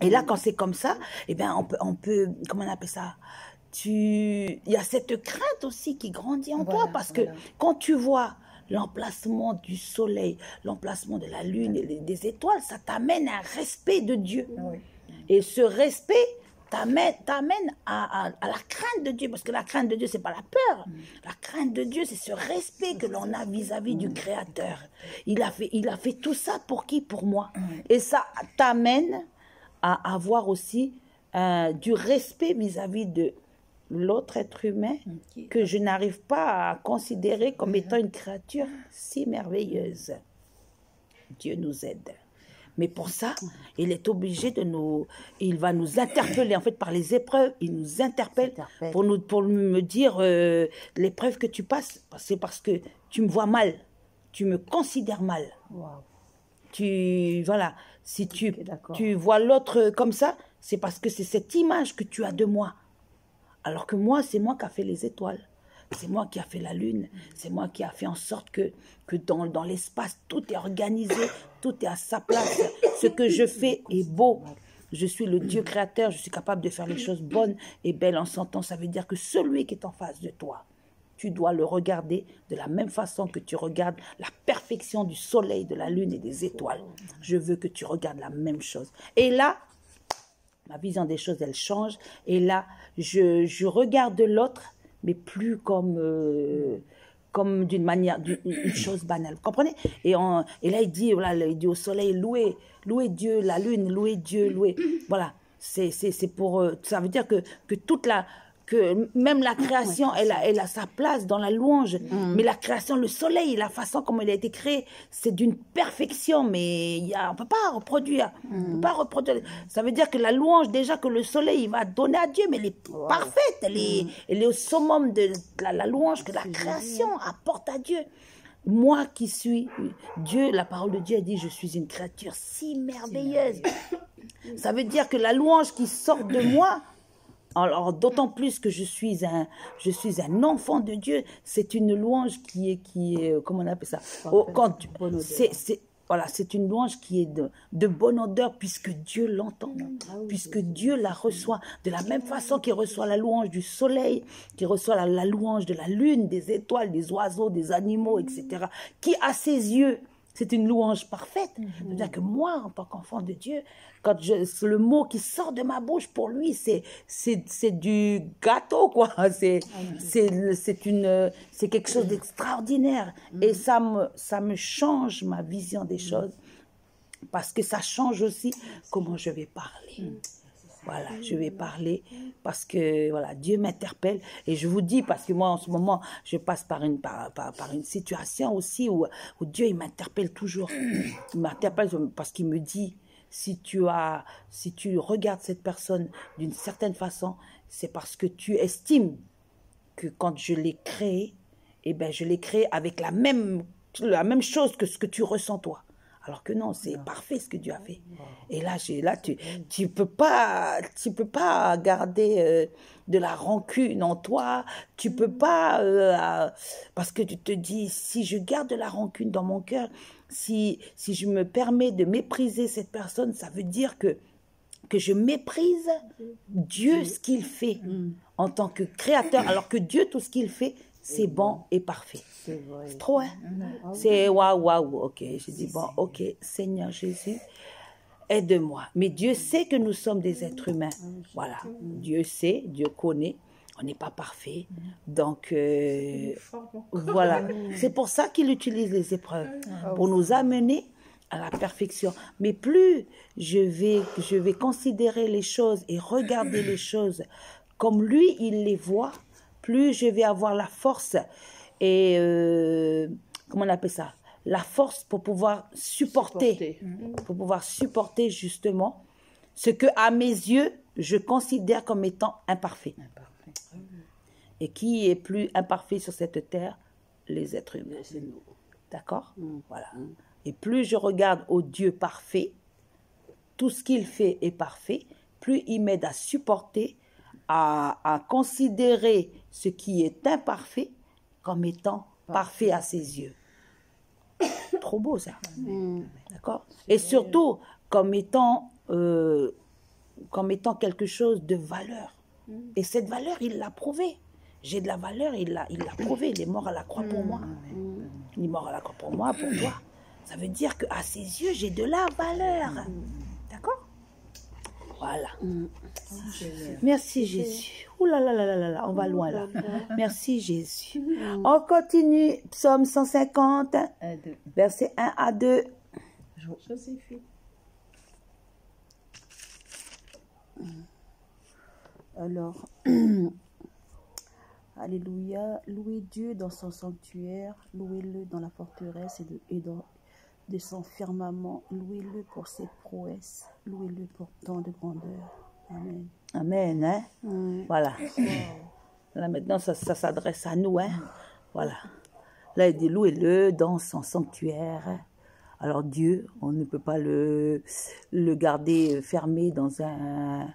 Et là, quand c'est comme ça, eh bien, on peut, comment on appelle ça? Il y a cette crainte aussi qui grandit en toi, parce que quand tu vois l'emplacement du soleil, l'emplacement de la lune et des étoiles, ça t'amène à un respect de Dieu. Et ce respect t'amène à la crainte de Dieu, parce que la crainte de Dieu, c'est pas la peur. La crainte de Dieu, c'est ce respect que l'on a vis-à-vis du Créateur. Il a fait tout ça pour qui? Pour moi. Et ça t'amène à avoir aussi du respect vis-à-vis de l'autre être humain que je n'arrive pas à considérer comme étant une créature si merveilleuse. Dieu nous aide. Mais pour ça, il est obligé il va nous interpeller, en fait, par les épreuves. Il nous interpelle pour me dire, l'épreuve que tu passes, c'est parce que tu me vois mal, tu me considères mal. Voilà, si tu vois l'autre comme ça, c'est parce que c'est cette image que tu as de moi. Alors que moi, c'est moi qui a fait les étoiles. C'est moi qui a fait la lune. C'est moi qui a fait en sorte que dans l'espace, tout est organisé, tout est à sa place. Ce que je fais est beau. Je suis le Dieu créateur. Je suis capable de faire les choses bonnes et belles en son temps. Ça veut dire que celui qui est en face de toi, tu dois le regarder de la même façon que tu regardes la perfection du soleil, de la lune et des étoiles. Je veux que tu regardes la même chose. Et là, ma vision des choses, elle change. Et là, je regarde l'autre, mais plus comme d'une manière, une chose banale. Vous comprenez? Et là, il dit au soleil, louez Dieu, la lune, louez Dieu, louez. Voilà. C'est pour... ça veut dire que même la création, elle a sa place dans la louange. Mais la création, le soleil, la façon comme elle a été créée, c'est d'une perfection, mais on ne peut pas reproduire. On peut pas reproduire. Ça veut dire que la louange, déjà que le soleil, il va donner à Dieu, mais elle est parfaite. Elle est au summum de la louange que la création apporte à Dieu. Moi qui suis Dieu, la parole de Dieu a dit, je suis une créature si merveilleuse. Ça veut dire que la louange qui sort de moi, alors d'autant plus que je suis un enfant de Dieu, c'est une louange qui est comment on appelle ça? Voilà, c'est une louange qui est de bonne odeur, puisque Dieu l'entend, puisque Dieu la reçoit de la même façon qu'il reçoit la louange du soleil, qu'il reçoit la louange de la lune, des étoiles, des oiseaux, des animaux, etc. Qui à ses yeux, c'est une louange parfaite. C'est-à-dire que moi, en tant qu'enfant de Dieu, le mot qui sort de ma bouche, pour lui, c'est du gâteau, quoi. C'est quelque chose d'extraordinaire. Et ça me change ma vision des choses, parce que ça change aussi comment je vais parler. Voilà, je vais parler parce que voilà, Dieu m'interpelle. Et je vous dis, parce que moi en ce moment, je passe par une situation aussi où Dieu il m'interpelle toujours. Il m'interpelle parce qu'il me dit, si tu regardes cette personne d'une certaine façon, c'est parce que tu estimes que quand je l'ai créée, eh ben, je l'ai créée avec la même chose que ce que tu ressens toi. Alors que non, c'est parfait ce que Dieu a fait. Et là, tu peux pas garder de la rancune en toi. Tu peux pas, parce que tu te dis, si je garde de la rancune dans mon cœur, si je me permets de mépriser cette personne, ça veut dire que je méprise Dieu, ce qu'il fait en tant que créateur, alors que Dieu, tout ce qu'il fait, c'est bon et parfait. C'est trop, hein? C'est waouh, ok. Je dis, bon, ok, Seigneur Jésus, aide-moi. Mais Dieu sait que nous sommes des êtres humains. Voilà. Dieu sait, Dieu connaît. On n'est pas parfait. Donc, voilà. C'est pour ça qu'il utilise les épreuves, pour nous amener à la perfection. Mais plus je vais considérer les choses et regarder les choses comme lui, il les voit, plus je vais avoir la force et, comment on appelle ça? La force pour pouvoir supporter justement ce que, à mes yeux, je considère comme étant imparfait. Et qui est plus imparfait sur cette terre? Les êtres humains. D'accord? Voilà. Et plus je regarde au Dieu parfait, tout ce qu'il fait est parfait, plus il m'aide à supporter, à considérer ce qui est imparfait comme étant parfait à ses yeux. Trop beau ça. D'accord? Et surtout comme étant comme étant quelque chose de valeur. Et cette valeur, il l'a prouvé. J'ai de la valeur, il l'a prouvé. Il est mort à la croix pour moi. Il est mort à la croix pour moi, pour toi. Ça veut dire qu'à ses yeux, j'ai de la valeur. D'accord? Voilà. Merci Jésus. Ouh là là là là là, on va loin là. Merci Jésus. On continue. Psaume 150, verset 1 à 2. Joséphine. Alors, alléluia, louez Dieu dans son sanctuaire, louez-le dans la forteresse et dans de son firmament, louez-le pour ses prouesses, louez-le pour tant de grandeur. Amen. Amen, hein? Voilà. Là maintenant, ça s'adresse à nous, hein? Voilà. Là, il dit louez-le dans son sanctuaire. Alors Dieu, on ne peut pas le garder fermé dans un